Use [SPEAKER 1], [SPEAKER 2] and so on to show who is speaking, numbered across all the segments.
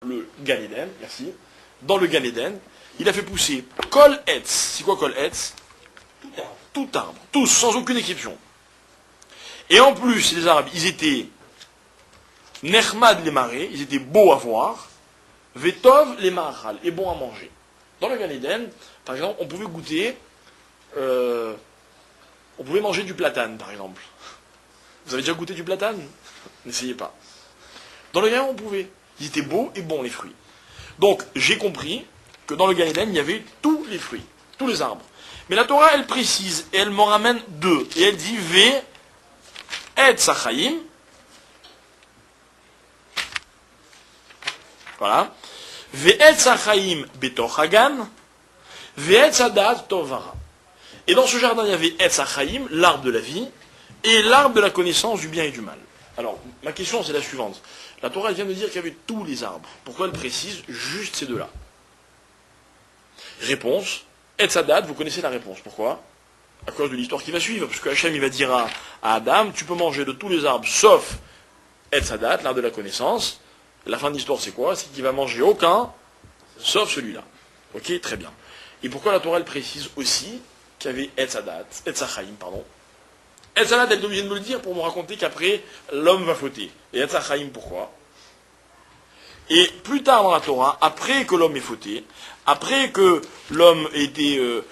[SPEAKER 1] le Gan Eden, merci, dans le Gan Eden, il a fait pousser Kol Etz. C'est quoi Kol Etz? Tout arbre, tous, sans aucune exception. Et en plus, les Arabes, ils étaient Nechmad les marées, ils étaient beaux à voir, Vetov les Mahal, et bons à manger. Dans le Gan Eden, par exemple, on pouvait goûter, on pouvait manger du platane, par exemple. Vous avez déjà goûté du platane? N'essayez pas. Dans le Gan Eden, on pouvait. Ils étaient beaux et bons, les fruits. Donc, j'ai compris que dans le Gan Eden, il y avait tous les fruits, tous les arbres. Mais la Torah, elle précise, et elle m'en ramène deux. Et elle dit, Ve et Sachaim. Voilà. Ve et Sachaim betoch hagan. Ve et Sadat tovara. Et dans ce jardin, il y avait et Sachaim, l'arbre de la vie, et l'arbre de la connaissance du bien et du mal. Alors, ma question, c'est la suivante. La Torah, elle vient de dire qu'il y avait tous les arbres. Pourquoi elle précise juste ces deux-là? Réponse. Etz Hadat, vous connaissez la réponse. Pourquoi? À cause de l'histoire qui va suivre. Parce que Hachem, il va dire à Adam, tu peux manger de tous les arbres, sauf Etz Hadat, l'arbre de la connaissance. La fin de l'histoire, c'est quoi? C'est qu'il va manger aucun, sauf celui-là. Ok, très bien. Et pourquoi la Torah, elle précise aussi qu'il y avait Etz Hadat, Etz Hachaim, pardon. Etz Hadat, elle est obligée de me le dire pour me raconter qu'après, l'homme va fauter. Et Etz Hachaim, pourquoi? Et plus tard dans la Torah, après que l'homme ait fauté, après que l'homme ait été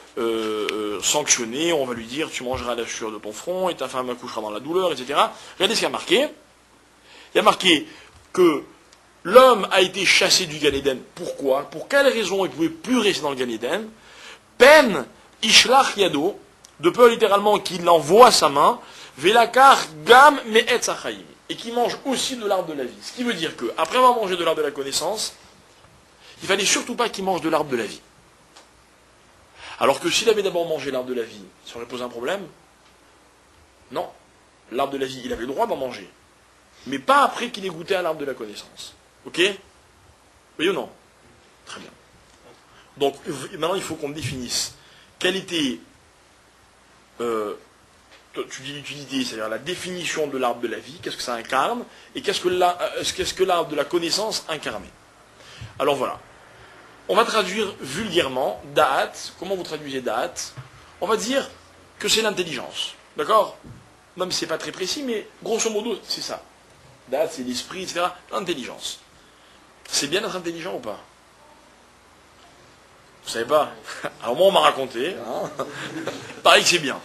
[SPEAKER 1] sanctionné, on va lui dire tu mangeras la sueur de ton front et ta femme accouchera dans la douleur, etc. Regardez ce qu'il y a marqué. Il y a marqué que l'homme a été chassé du Gan Eden. Pourquoi? Pour quelle raison il ne pouvait plus rester dans le Gan Eden? Pen ishlach yado, de peur littéralement qu'il envoie sa main, velakar gam me'et sachaim, et qui mange aussi de l'arbre de la vie. Ce qui veut dire que, après avoir mangé de l'arbre de la connaissance, il fallait surtout pas qu'il mange de l'arbre de la vie. Alors que s'il avait d'abord mangé l'arbre de la vie, ça aurait posé un problème? Non. L'arbre de la vie, il avait le droit d'en manger. Mais pas après qu'il ait goûté à l'arbre de la connaissance. Ok? Oui ou non? Très bien. Donc, maintenant, il faut qu'on définisse quelle était tu dis l'utilité, c'est-à-dire la définition de l'arbre de la vie, qu'est-ce que ça incarne, et qu'est-ce que l'arbre de la connaissance incarnait. Alors voilà. On va traduire vulgairement Da'at. Comment vous traduisez Da'at? On va dire que c'est l'intelligence. D'accord? Même si c'est pas très précis, mais grosso modo, c'est ça. Da'at, c'est l'esprit, etc. L'intelligence. C'est bien d'être intelligent ou pas? Vous savez pas? Alors moi, on m'a raconté. Hein. Pareil que c'est bien.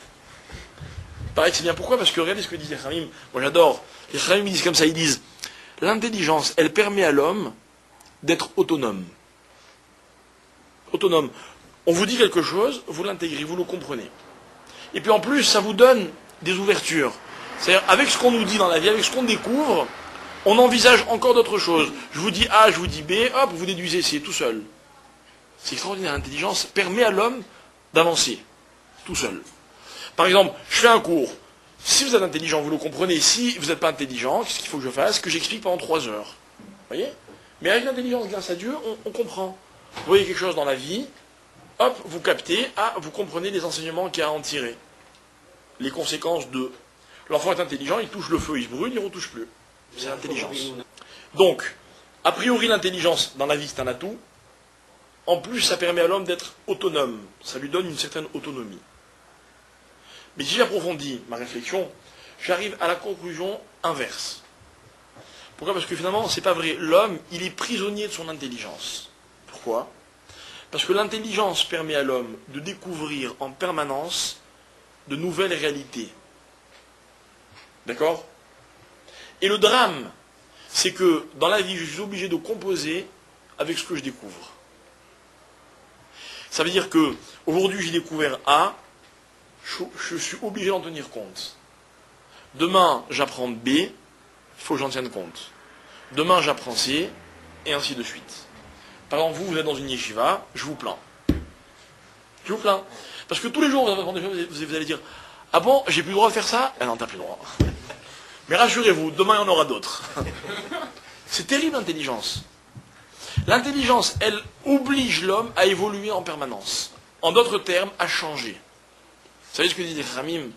[SPEAKER 1] Pareil que c'est bien. Pourquoi? Parce que regardez ce que disent les Khamim. Moi j'adore. Les Khamim disent comme ça, ils disent l'intelligence, elle permet à l'homme d'être autonome. Autonome. On vous dit quelque chose, vous l'intégrez, vous le comprenez. Et puis en plus, ça vous donne des ouvertures. C'est-à-dire, avec ce qu'on nous dit dans la vie, avec ce qu'on découvre, on envisage encore d'autres choses. Je vous dis A, je vous dis B, hop, vous déduisez C, tout seul. C'est extraordinaire. L'intelligence permet à l'homme d'avancer, tout seul. Par exemple, je fais un cours. Si vous êtes intelligent, vous le comprenez. Si vous n'êtes pas intelligent, qu'est-ce qu'il faut que je fasse? Que j'explique pendant 3 heures. Vous voyez? Mais avec l'intelligence, grâce à Dieu, on comprend. Vous voyez quelque chose dans la vie, hop, vous captez, vous comprenez les enseignements qu'il y a à en tirer. Les conséquences de... L'enfant est intelligent, il touche le feu, il se brûle, il ne retouche plus. C'est l'intelligence. Donc, a priori, l'intelligence dans la vie, c'est un atout. En plus, ça permet à l'homme d'être autonome. Ça lui donne une certaine autonomie. Mais si j'approfondis ma réflexion, j'arrive à la conclusion inverse. Pourquoi? Parce que finalement, c'est pas vrai. L'homme, il est prisonnier de son intelligence. Pourquoi? Parce que l'intelligence permet à l'homme de découvrir en permanence de nouvelles réalités. D'accord? Et le drame, c'est que dans la vie, je suis obligé de composer avec ce que je découvre. Ça veut dire que aujourd'hui, j'ai découvert A, je suis obligé d'en tenir compte. Demain, j'apprends B, il faut que j'en tienne compte. Demain, j'apprends C, et ainsi de suite. Par exemple, vous êtes dans une yeshiva, je vous plains. Je vous plains. Parce que tous les jours, vous allez dire, ah bon, j'ai plus le droit de faire ça? Ah non, t'as plus le droit. Mais rassurez-vous, demain, il y en aura d'autres. C'est terrible, l'intelligence. L'intelligence, elle oblige l'homme à évoluer en permanence. En d'autres termes, à changer. Vous savez ce que disent les Khamim?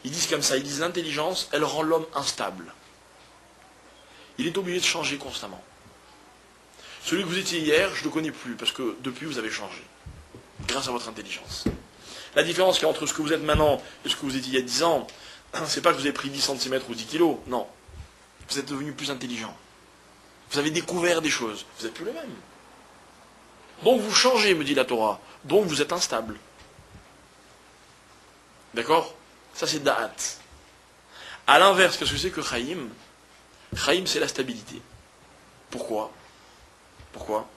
[SPEAKER 1] Ils disent comme ça, ils disent l'intelligence, elle rend l'homme instable. Il est obligé de changer constamment. Celui que vous étiez hier, je ne le connais plus, parce que depuis, vous avez changé. Grâce à votre intelligence. La différence qu'il y a entre ce que vous êtes maintenant et ce que vous étiez il y a 10 ans, c'est pas que vous avez pris 10 cm ou 10 kg, non. Vous êtes devenu plus intelligent. Vous avez découvert des choses. Vous n'êtes plus le même. Donc vous changez, me dit la Torah. Donc vous êtes instable. D'accord? Ça c'est Da'at. A l'inverse, qu'est-ce que c'est que Chaim? Chaim, c'est la stabilité. Pourquoi? Pourquoi?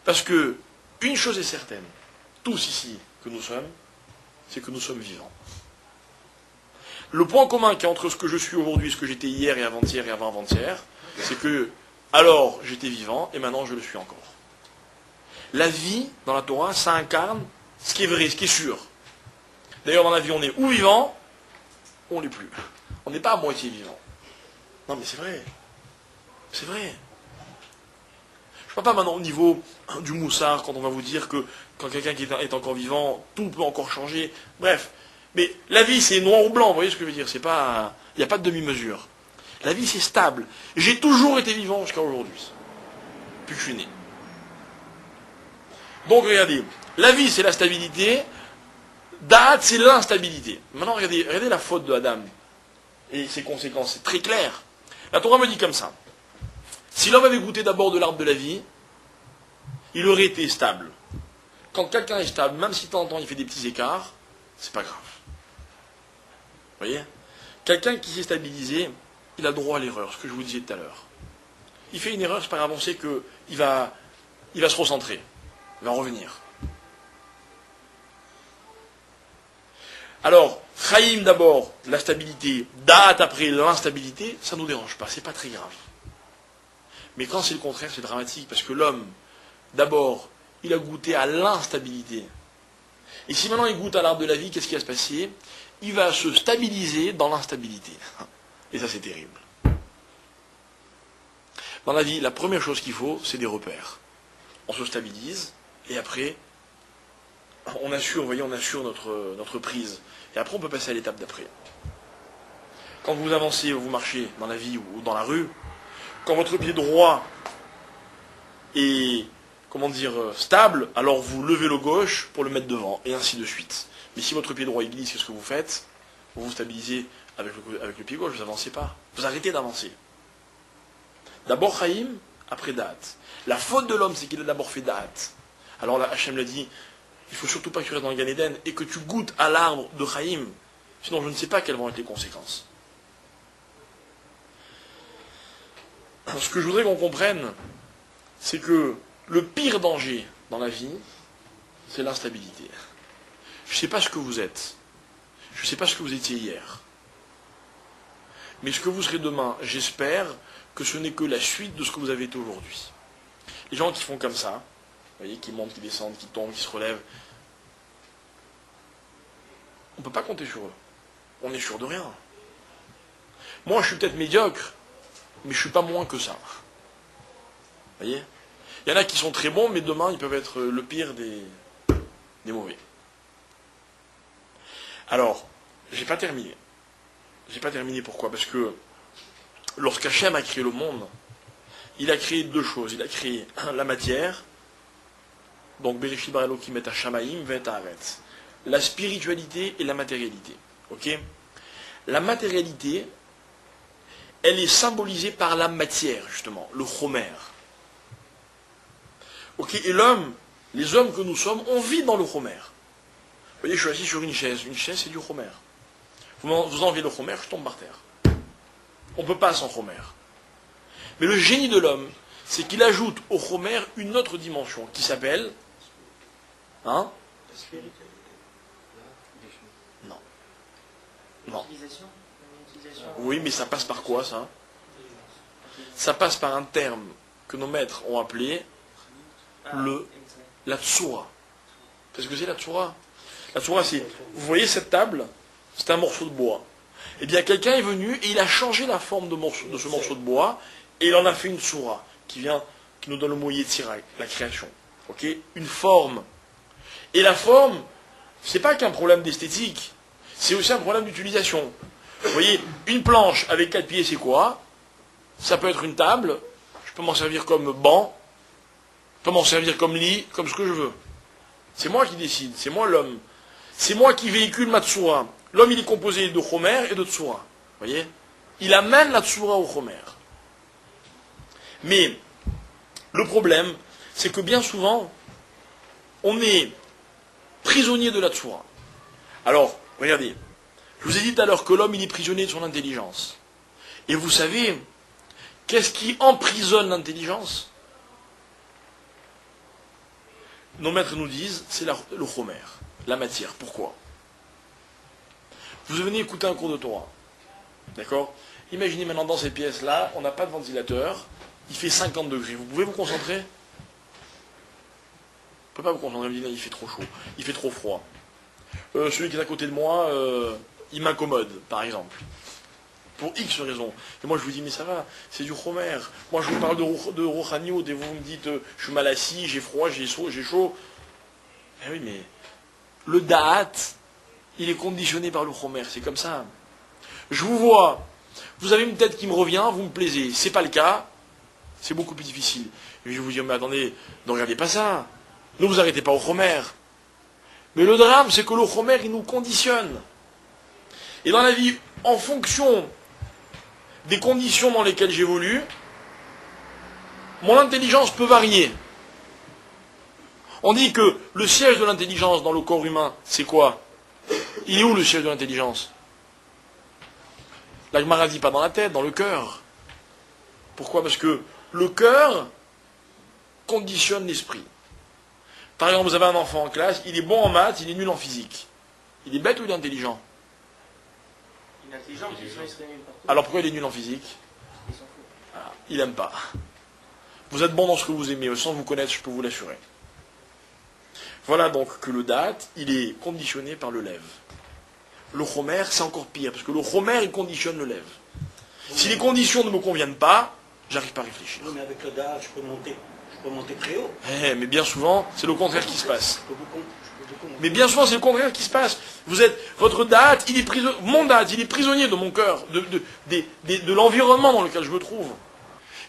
[SPEAKER 1] Parce que une chose est certaine, tous ici que nous sommes, c'est que nous sommes vivants. Le point commun qu'il y a entre ce que je suis aujourd'hui, ce que j'étais hier et avant-hier et avant-avant-hier, c'est que alors j'étais vivant et maintenant je le suis encore. La vie, dans la Torah, ça incarne ce qui est vrai, ce qui est sûr. D'ailleurs, dans la vie, on est ou vivant, ou on l'est plus. On n'est pas à moitié vivant. Non, mais c'est vrai. C'est vrai. Je ne parle pas maintenant au niveau du moussard, quand on va vous dire que quand quelqu'un qui est encore vivant, tout peut encore changer. Bref. Mais la vie, c'est noir ou blanc, vous voyez ce que je veux dire? C'est pas, il n'y a pas de demi-mesure. La vie, c'est stable. J'ai toujours été vivant jusqu'à aujourd'hui. Depuis que je suis né. Donc, regardez. La vie, c'est la stabilité. Da'at, c'est l'instabilité. Maintenant, regardez la faute de Adam et ses conséquences. C'est très clair. La Torah me dit comme ça. Si l'homme avait goûté d'abord de l'arbre de la vie, il aurait été stable. Quand quelqu'un est stable, même si de temps en temps il fait des petits écarts, c'est pas grave. Vous voyez? Quelqu'un qui s'est stabilisé, il a droit à l'erreur, ce que je vous disais tout à l'heure. Il fait une erreur, c'est pas grave, on sait qu'il va se recentrer. Il va revenir. Alors, Chaim d'abord, la stabilité, Da'at après l'instabilité, ça ne nous dérange pas, c'est pas très grave. Mais quand c'est le contraire, c'est dramatique, parce que l'homme, d'abord, il a goûté à l'instabilité. Et si maintenant il goûte à l'arbre de la vie, qu'est-ce qui va se passer? Il va se stabiliser dans l'instabilité. Et ça, c'est terrible. Dans la vie, la première chose qu'il faut, c'est des repères. On se stabilise, et après, on assure, vous voyez, on assure notre prise. Et après, on peut passer à l'étape d'après. Quand vous avancez ou vous marchez dans la vie ou dans la rue, quand votre pied droit est, stable, alors vous levez le gauche pour le mettre devant, et ainsi de suite. Mais si votre pied droit glisse, qu'est-ce que vous faites? Vous vous stabilisez avec le pied gauche, vous n'avancez pas. Vous arrêtez d'avancer. D'abord Chaim, après Da'at. La faute de l'homme, c'est qu'il a d'abord fait Da'at. Alors là, Hachem l'a dit, il ne faut surtout pas que tu restes dans le Gan Eden et que tu goûtes à l'arbre de Chaim. Sinon, je ne sais pas quelles vont être les conséquences. Ce que je voudrais qu'on comprenne, c'est que le pire danger dans la vie, c'est l'instabilité. Je ne sais pas ce que vous êtes. Je ne sais pas ce que vous étiez hier. Mais ce que vous serez demain, j'espère que ce n'est que la suite de ce que vous avez été aujourd'hui. Les gens qui font comme ça, vous voyez, qui montent, qui descendent, qui tombent, qui se relèvent, on ne peut pas compter sur eux. On n'est sûr de rien. Moi, je suis peut-être médiocre, mais je ne suis pas moins que ça. Vous voyez? Il y en a qui sont très bons, mais demain, ils peuvent être le pire des mauvais. Alors, j'ai pas terminé. J'ai pas terminé, pourquoi? Parce que lorsqu'Hachem a créé le monde, il a créé deux choses. Il a créé la matière, donc Bereshit bara Elokim et Hashamaim vet haaretz. La spiritualité et la matérialité. Ok? La matérialité, elle est symbolisée par la matière, justement, le chomer. Ok? Et l'homme, les hommes que nous sommes, on vit dans le chomer. Vous voyez, je suis assis sur une chaise. Une chaise, c'est du chomer. Vous enlevez le chomer, je tombe par terre. On ne peut pas sans chomer. Mais le génie de l'homme, c'est qu'il ajoute au chomer une autre dimension qui s'appelle... Hein? Non. Non. Oui, mais ça passe par quoi, ça? Ça passe par un terme que nos maîtres ont appelé la tsura. Qu'est-ce que c'est la tsura? La tsura, c'est... Vous voyez cette table? C'est un morceau de bois. Eh bien, quelqu'un est venu et il a changé la forme de ce morceau de bois et il en a fait une tsura qui nous donne le mot yetzira, la création. Ok? Une forme. Et la forme, c'est pas qu'un problème d'esthétique, c'est aussi un problème d'utilisation. Vous voyez, une planche avec 4 pieds, c'est quoi? Ça peut être une table, je peux m'en servir comme banc, Pas m'en servir comme lit, comme ce que je veux. C'est moi qui décide, c'est moi l'homme. C'est moi qui véhicule ma tsura. L'homme, il est composé de chomer et de tsura. Vous voyez? Il amène la tsura au chomer. Mais, le problème, c'est que bien souvent, on est prisonnier de la tsura. Alors, regardez, je vous ai dit tout à l'heure que l'homme, il est prisonnier de son intelligence. Et vous savez, qu'est-ce qui emprisonne l'intelligence? Nos maîtres nous disent, c'est le chomer, la matière. Pourquoi? Vous venez écouter un cours de Torah. D'accord? Imaginez maintenant dans ces pièces-là, on n'a pas de ventilateur, il fait 50 degrés. Vous pouvez vous concentrer? Vous ne pouvez pas vous concentrer, vous me dites, il fait trop chaud, il fait trop froid. Celui qui est à côté de moi, il m'incommode, par exemple. Pour X raisons. Et moi je vous dis, mais ça va, c'est du chomer. Moi je vous parle de Rochaniot, et vous me dites, je suis mal assis, j'ai froid, j'ai chaud. Eh oui, mais le da'at, il est conditionné par le chomer, c'est comme ça. Je vous vois, vous avez une tête qui me revient, vous me plaisez. C'est pas le cas, c'est beaucoup plus difficile. Et je vais vous dire, mais attendez, ne regardez pas ça. Ne vous arrêtez pas au chomer. Mais le drame, c'est que le chomer, il nous conditionne. Et dans la vie, en fonction des conditions dans lesquelles j'évolue, mon intelligence peut varier. On dit que le siège de l'intelligence dans le corps humain, c'est quoi? Il est où le siège de l'intelligence? La Gemara dit pas dans la tête, dans le cœur. Pourquoi? Parce que le cœur conditionne l'esprit. Par exemple, vous avez un enfant en classe, il est bon en maths, il est nul en physique. Il est bête ou il est intelligent?
[SPEAKER 2] Il est intelligent, mais sinon il serait nul partout.
[SPEAKER 1] Alors pourquoi il est nul en physique?
[SPEAKER 2] Il s'en fout.
[SPEAKER 1] Ah, il n'aime pas. Vous êtes bon dans ce que vous aimez, sans vous connaître, je peux vous l'assurer. Voilà donc que le date, il est conditionné par le lève. Le chomer, c'est encore pire, parce que le chomer, il conditionne le lève. Si les conditions ne me conviennent pas, j'arrive pas à réfléchir.
[SPEAKER 3] Oui, mais avec le DA, je peux monter très haut.
[SPEAKER 1] Mais bien souvent, c'est le contraire qui se passe.
[SPEAKER 3] Je peux beaucoup monter.
[SPEAKER 1] Mais bien souvent, c'est le contraire qui se passe. Votre date, il est prisonnier, mon date, il est prisonnier de mon cœur, de l'environnement dans lequel je me trouve.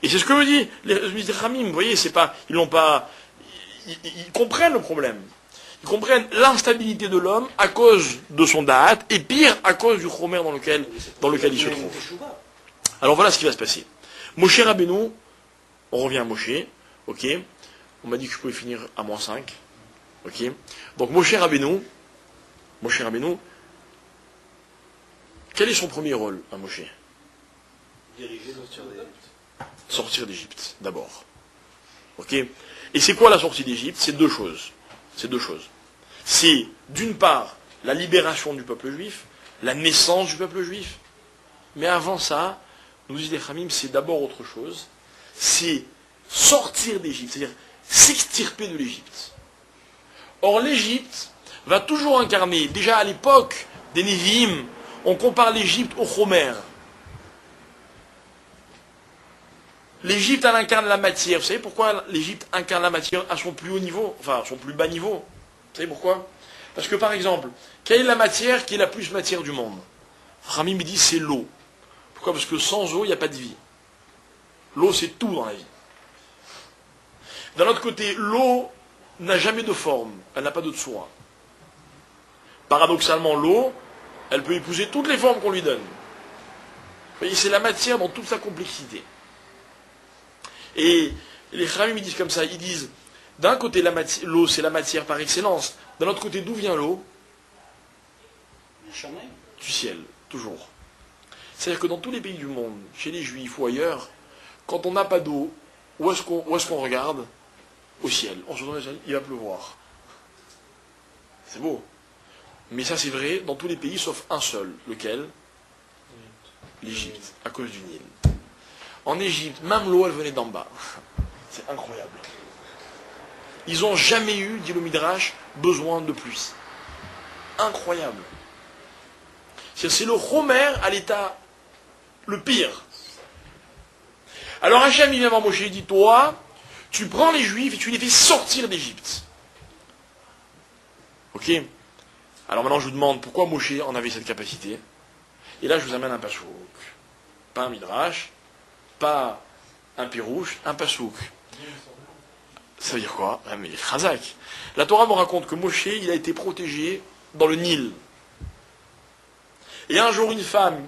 [SPEAKER 1] Et c'est ce que me dit les Ramim. Vous voyez, c'est pas, ils comprennent le problème. Ils comprennent l'instabilité de l'homme à cause de son date, et pire, à cause du chomer dans lequel il se trouve. Alors voilà ce qui va se passer. Moshe Rabbeinu, on revient à Moshe, ok. On m'a dit que je pouvais finir à -5, ok. Donc Moshe Rabbeinu, quel est son premier rôle à Moshe?
[SPEAKER 3] Diriger,
[SPEAKER 1] Sortir d'Égypte, d'abord. Ok. Et c'est quoi la sortie d'Égypte? C'est deux choses. C'est, d'une part, la libération du peuple juif, la naissance du peuple juif. Mais avant ça, nous disent les Khamim, c'est d'abord autre chose. C'est sortir d'Égypte, c'est-à-dire s'extirper de l'Égypte. Or, l'Égypte va toujours incarner, déjà à l'époque des Névi'im, on compare l'Égypte au Chomer. L'Égypte, elle incarne la matière. Vous savez pourquoi l'Égypte incarne la matière à son plus haut niveau, enfin à son plus bas niveau? Vous savez pourquoi? Parce que par exemple, quelle est la matière qui est la plus matière du monde? Rami me dit c'est l'eau. Pourquoi? Parce que sans eau, il n'y a pas de vie. L'eau, c'est tout dans la vie. D'un autre côté, l'eau n'a jamais de forme, elle n'a pas de tsura. Paradoxalement, l'eau, elle peut épouser toutes les formes qu'on lui donne. Vous voyez, c'est la matière dans toute sa complexité. Et les Khamim, ils disent comme ça, ils disent, d'un côté, l'eau, c'est la matière par excellence. D'un autre côté, d'où vient l'eau? Du ciel, toujours. C'est-à-dire que dans tous les pays du monde, chez les Juifs ou ailleurs, quand on n'a pas d'eau, où est-ce qu'on regarde? Au ciel. On se dit, il va pleuvoir. C'est beau. Mais ça, c'est vrai dans tous les pays, sauf un seul. Lequel? L'Égypte, à cause du Nil. En Égypte, même l'eau, elle venait d'en bas. C'est incroyable. Ils n'ont jamais eu, dit le Midrash, besoin de pluie. Incroyable. C'est le Chomer à l'état le pire. Alors Hachem, il vient voir Moshe, il dit, toi, tu prends les Juifs et tu les fais sortir d'Égypte. Ok? Alors maintenant, je vous demande, pourquoi Moshe en avait cette capacité? Et là, je vous amène un pasouk. Pas un Midrash, pas un pirouche, un pasouk. Ça veut dire quoi? Ah, mais Chazak. La Torah me raconte que Moshe, il a été protégé dans le Nil. Et un jour, une femme,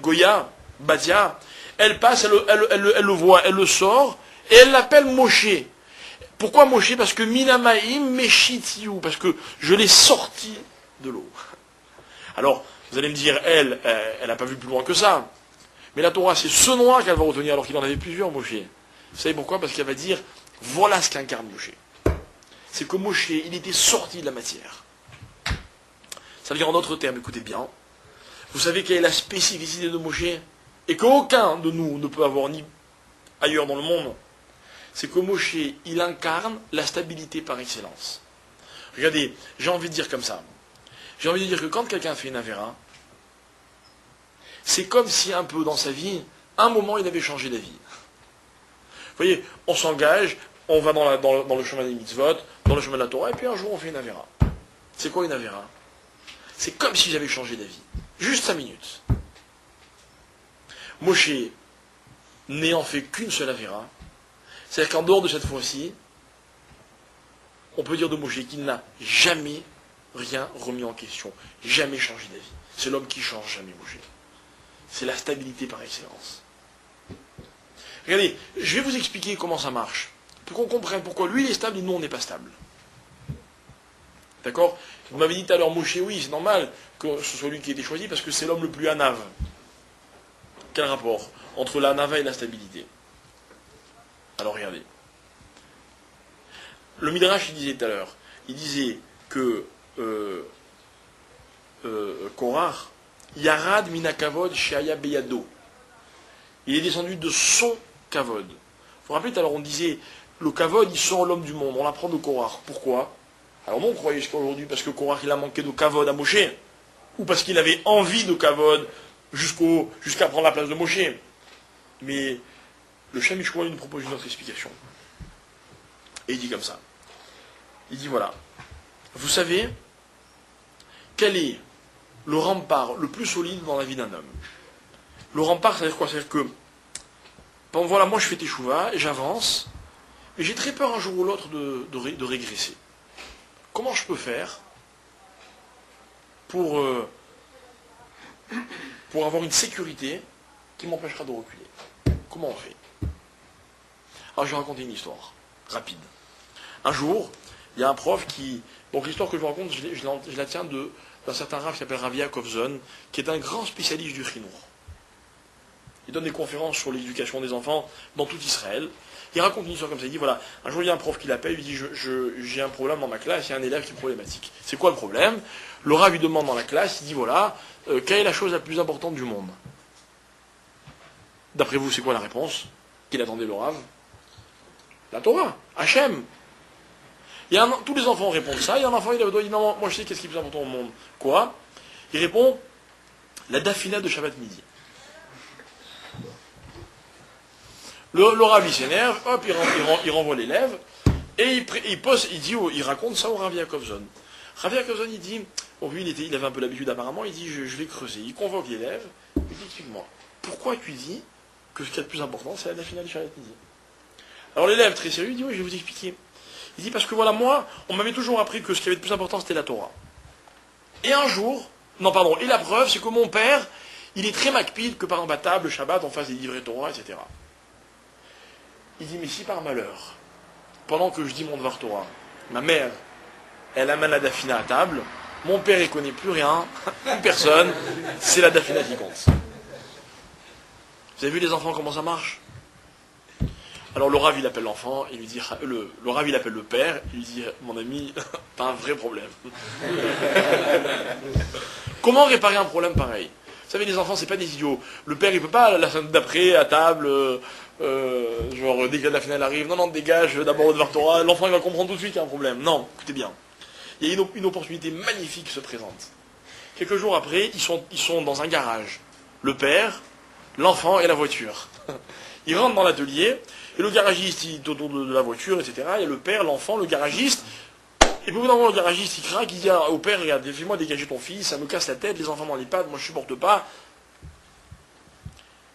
[SPEAKER 1] Goya, Badia, elle passe, elle le voit, elle le sort, et elle l'appelle Moshe. Pourquoi Moshe? Parce que Minamaim Meshitiou, parce que je l'ai sorti de l'eau. Alors, vous allez me dire, elle n'a pas vu plus loin que ça. Mais la Torah, c'est ce noir qu'elle va retenir, alors qu'il en avait plusieurs, Moshe. Vous savez pourquoi? Parce qu'elle va dire, voilà ce qu'incarne Moshe. C'est que Moshe, il était sorti de la matière. Ça veut dire en d'autres termes, écoutez bien, vous savez quelle est la spécificité de Moshe? Et qu'aucun de nous ne peut avoir ni ailleurs dans le monde. C'est que Moshe, il incarne la stabilité par excellence. Regardez, j'ai envie de dire comme ça. J'ai envie de dire que quand quelqu'un fait une avéra, c'est comme si un peu dans sa vie, un moment, il avait changé d'avis. Vous voyez, on s'engage, on va dans le chemin des mitzvot, dans le chemin de la Torah, et puis un jour, on fait une avéra. C'est quoi une avéra? C'est comme si j'avais changé d'avis. Juste 5 minutes. Moshe, n'ayant fait qu'une seule avéra, c'est-à-dire qu'en dehors de cette fois-ci, on peut dire de Moshe qu'il n'a jamais rien remis en question, jamais changé d'avis. C'est l'homme qui change jamais, Moshe. C'est la stabilité par excellence. Regardez, je vais vous expliquer comment ça marche, pour qu'on comprenne pourquoi lui il est stable et nous on n'est pas stable. D'accord? Vous m'avez dit tout à l'heure, Moshe, oui, c'est normal que ce soit lui qui ait été choisi, parce que c'est l'homme le plus anave. Quel rapport entre l'anava et la stabilité? Alors regardez. Le Midrash, il disait tout à l'heure, il disait que Korach, Yarad minakavod sheaya beyado. Il est descendu de son kavod. Vous vous rappelez tout à l'heure, on disait, le kavod, il sort l'homme du monde. On l'apprend de Korach. Pourquoi? Alors non, on croyait jusqu'à aujourd'hui parce que Korach, il a manqué de kavod à Moshe, ou parce qu'il avait envie de kavod jusqu'à prendre la place de Moshe. Mais le Shem Mishkoua nous propose une autre explication. Et il dit comme ça. Il dit voilà. Vous savez quel est le rempart le plus solide dans la vie d'un homme? Le rempart, ça veut dire quoi? C'est-à-dire que, bon, voilà, moi je fais teshuva et j'avance, mais j'ai très peur un jour ou l'autre de régresser. Comment je peux faire pour avoir une sécurité qui m'empêchera de reculer? Comment on fait? Alors je vais raconter une histoire rapide. Un jour, il y a un prof qui... Donc l'histoire que je vous raconte, je la tiens d'un certain Rav qui s'appelle Rav Yaakov Zon, qui est un grand spécialiste du chinour. Il donne des conférences sur l'éducation des enfants dans tout Israël. Il raconte une histoire comme ça. Il dit voilà, un jour il y a un prof qui l'appelle, il dit j'ai un problème dans ma classe, il y a un élève qui est problématique. C'est quoi le problème? Le Rav lui demande dans la classe, il dit voilà, quelle est la chose la plus importante du monde? D'après vous, c'est quoi la réponse qu'il attendait le Rav? La Torah, Hachem. Tous les enfants répondent ça, il y a un enfant, il dit non, moi je sais qu'est-ce qui est plus important au monde. Quoi? Il répond la dafina de Shabbat midi. Le Rav il s'énerve, hop, il renvoie l'élève, et il raconte ça au Rav Yaakov Zon. Rav Yaakov Zon, il dit, bon, lui il avait un peu l'habitude apparemment, il dit je vais creuser. Il convoque l'élève, il dit explique-moi, pourquoi tu dis que ce qui est le plus important c'est la dafina de Shabbat midi? Alors l'élève très sérieux, il dit oui, je vais vous expliquer. Il dit parce que voilà, moi, on m'avait toujours appris que ce qui avait le plus important c'était la Torah. Et un jour, et la preuve c'est que mon père, il est très macpide que par exemple à table, le Shabbat, on fasse des livrets Torah, etc. Il dit mais si par malheur, pendant que je dis mon Dvar Torah, ma mère, elle amène la dafina à table, mon père il connaît plus rien, plus personne, c'est la dafina qui compte. Vous avez vu les enfants comment ça marche? Alors le Rav il appelle l'enfant, il lui dit, le Rav il appelle le père, il lui dit mon ami, t'as un vrai problème. Comment réparer un problème pareil? Vous savez, les enfants, c'est pas des idiots. Le père, il peut pas, la semaine d'après, à table, genre, dès que la finale arrive, non, dégage, d'abord au Dvar Torah, l'enfant, il va comprendre tout de suite qu'il y a un problème. Non, écoutez bien. Il y a une opportunité magnifique qui se présente. Quelques jours après, ils sont dans un garage. Le père, l'enfant et la voiture. Ils rentrent dans l'atelier, et le garagiste, il est autour de la voiture, etc. Et le père, l'enfant, le garagiste, et puis au bout d'un moment, le garagiste, il craque, il dit au père, regarde, fais-moi dégager ton fils, ça me casse la tête, les enfants dans les pattes, moi je supporte pas.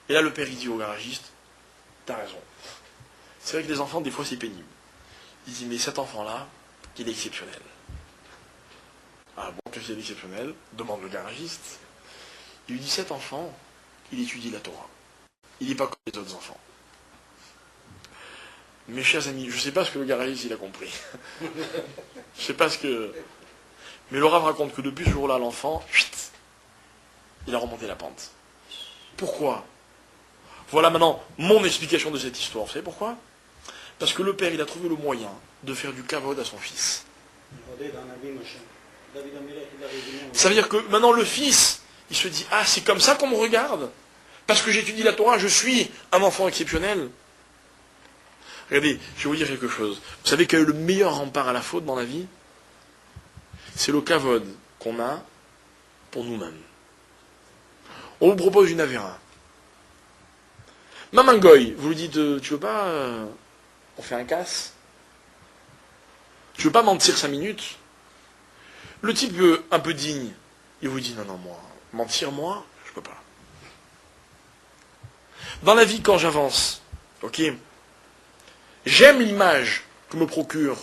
[SPEAKER 1] Et là, le père, il dit au garagiste, t'as raison. C'est vrai que les enfants, des fois, c'est pénible. Il dit, mais cet enfant-là, il est exceptionnel. Ah bon, qu'est-ce qu'il est exceptionnel? Demande le garagiste. Il lui dit, cet enfant, il étudie la Torah. Il n'est pas comme les autres enfants. Mes chers amis, je ne sais pas ce que le garagiste il a compris. Je ne sais pas ce que... Mais le Rav raconte que depuis ce jour-là, l'enfant, il a remonté la pente. Pourquoi? Voilà maintenant mon explication de cette histoire. Vous savez pourquoi? Parce que le père, il a trouvé le moyen de faire du kavod à son fils. Ça veut dire que maintenant le fils, il se dit, ah, c'est comme ça qu'on me regarde? Parce que j'étudie la Torah, je suis un enfant exceptionnel. Regardez, je vais vous dire quelque chose. Vous savez quel est le meilleur rempart à la faute dans la vie? C'est le kavod qu'on a pour nous-mêmes. On vous propose une avéra. Maman Goy, vous lui dites, tu veux pas, on fait un casse? Tu veux pas mentir 5 minutes? Le type un peu digne, il vous dit, non, moi, mentir moi, je peux pas. Dans la vie, quand j'avance, ok, j'aime l'image que me procure,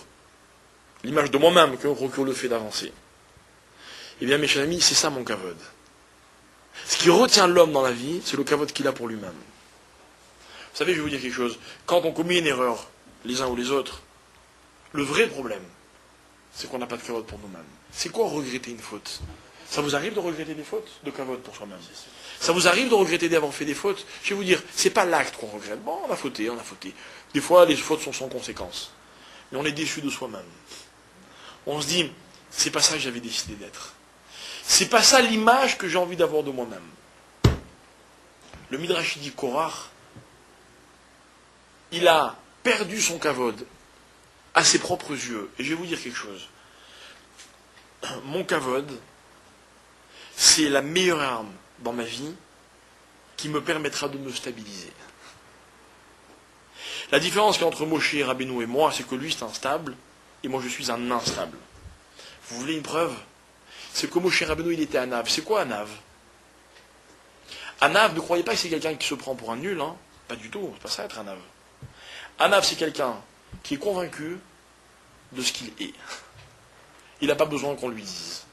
[SPEAKER 1] l'image de moi-même que me procure le fait d'avancer. Eh bien, mes chers amis, c'est ça mon kavod. Ce qui retient l'homme dans la vie, c'est le kavod qu'il a pour lui-même. Vous savez, je vais vous dire quelque chose. Quand on commet une erreur, les uns ou les autres, le vrai problème, c'est qu'on n'a pas de kavod pour nous-mêmes. C'est quoi regretter une faute? Ça vous arrive de regretter des fautes de kavod pour soi-même? Ça vous arrive de regretter d'avoir fait des fautes? Je vais vous dire, c'est pas l'acte qu'on regrette. Bon, on a fauté, on a fauté. Des fois, les fautes sont sans conséquence. Mais on est déçu de soi-même. On se dit, c'est pas ça que j'avais décidé d'être. C'est pas ça l'image que j'ai envie d'avoir de moi-même. Le Midrash dit Korach, il a perdu son kavod à ses propres yeux. Et je vais vous dire quelque chose. Mon kavod, c'est la meilleure arme dans ma vie qui me permettra de me stabiliser. La différence entre Moshe Rabbeinu et moi, c'est que lui c'est instable et moi je suis un instable. Vous voulez une preuve? C'est que Moshe Rabbeinu il était Anav. C'est quoi Anav? Anav, ne croyez pas que c'est quelqu'un qui se prend pour un nul, hein? Pas du tout, c'est pas ça être Anav. Anav, c'est quelqu'un qui est convaincu de ce qu'il est. Il n'a pas besoin qu'on lui dise.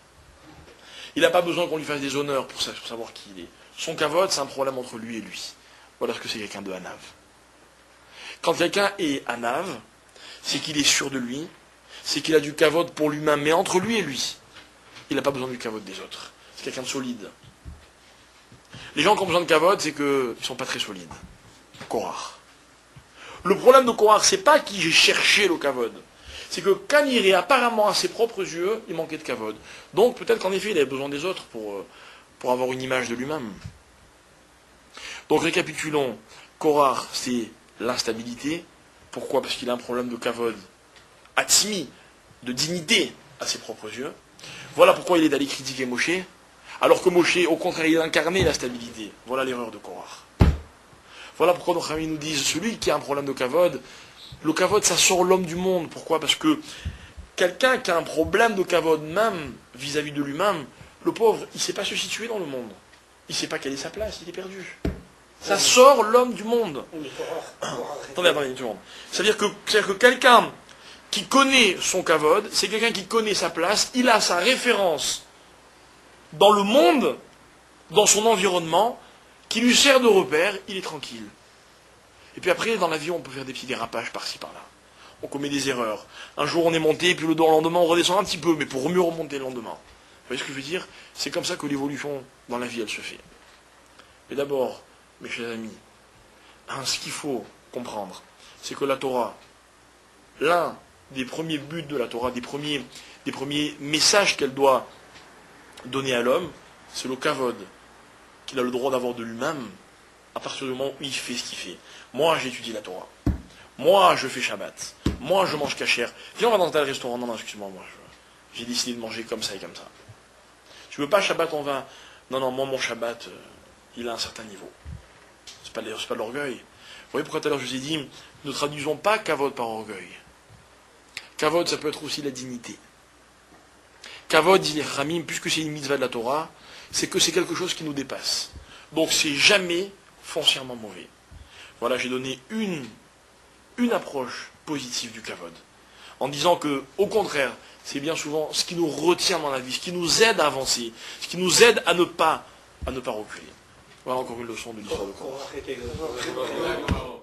[SPEAKER 1] Il n'a pas besoin qu'on lui fasse des honneurs pour savoir qui il est. Son kavod, c'est un problème entre lui et lui. Voilà ce que c'est quelqu'un de Anav. Quand quelqu'un est Anav, c'est qu'il est sûr de lui, c'est qu'il a du kavod pour lui-même, mais entre lui et lui, il n'a pas besoin du kavod des autres. C'est quelqu'un de solide. Les gens qui ont besoin de kavod, c'est qu'ils ne sont pas très solides. Korach. Le problème de Korach, c'est pas qu'il ait cherché le kavod. C'est que quand il est apparemment à ses propres yeux, il manquait de kavod. Donc peut-être qu'en effet, il avait besoin des autres pour avoir une image de lui-même. Donc récapitulons. Korach, c'est l'instabilité. Pourquoi? Parce qu'il a un problème de kavod, atzmi, de dignité à ses propres yeux. Voilà pourquoi il est allé critiquer Moshe, alors que Moshe, au contraire, il incarnait la stabilité. Voilà l'erreur de Korach. Voilà pourquoi nos amis nous disent, celui qui a un problème de kavod, le kavod, ça sort l'homme du monde. Pourquoi? Parce que quelqu'un qui a un problème de kavod même, vis-à-vis de lui-même, le pauvre, il ne sait pas se situer dans le monde. Il ne sait pas quelle est sa place, il est perdu. Ça sort l'homme du monde. Attendez une seconde. C'est-à-dire que quelqu'un qui connaît son kavod, c'est quelqu'un qui connaît sa place, il a sa référence dans le monde, dans son environnement, qui lui sert de repère, il est tranquille. Et puis après, dans la vie, on peut faire des petits dérapages par-ci, par-là. On commet des erreurs. Un jour, on est monté, puis le lendemain, on redescend un petit peu, mais pour mieux remonter le lendemain. Vous voyez ce que je veux dire? C'est comme ça que l'évolution dans la vie, elle se fait. Mais d'abord, mes chers amis, ce qu'il faut comprendre, c'est que la Torah, l'un des premiers buts de la Torah, des premiers messages qu'elle doit donner à l'homme, c'est le kavod qu'il a le droit d'avoir de lui-même à partir du moment où il fait ce qu'il fait. Moi, j'étudie la Torah. Moi, je fais Shabbat. Moi, je mange kasher. Viens, on va dans tel restaurant. Non, excuse-moi, j'ai décidé de manger comme ça et comme ça. Tu veux pas Shabbat en vin? Non, moi, mon Shabbat, il a un certain niveau. C'est pas de l'orgueil. Vous voyez pourquoi tout à l'heure je vous ai dit, ne traduisons pas kavod par orgueil. Kavod, ça peut être aussi la dignité. Kavod, dit les Ramim, puisque c'est une mitzvah de la Torah, c'est que c'est quelque chose qui nous dépasse. Donc c'est jamais foncièrement mauvais. Voilà, j'ai donné une approche positive du kavod. en disant que, au contraire, c'est bien souvent ce qui nous retient dans la vie, ce qui nous aide à avancer, ce qui nous aide à ne pas reculer. Voilà encore une leçon de l'histoire de Korach.
[SPEAKER 3] Pour arrêter le...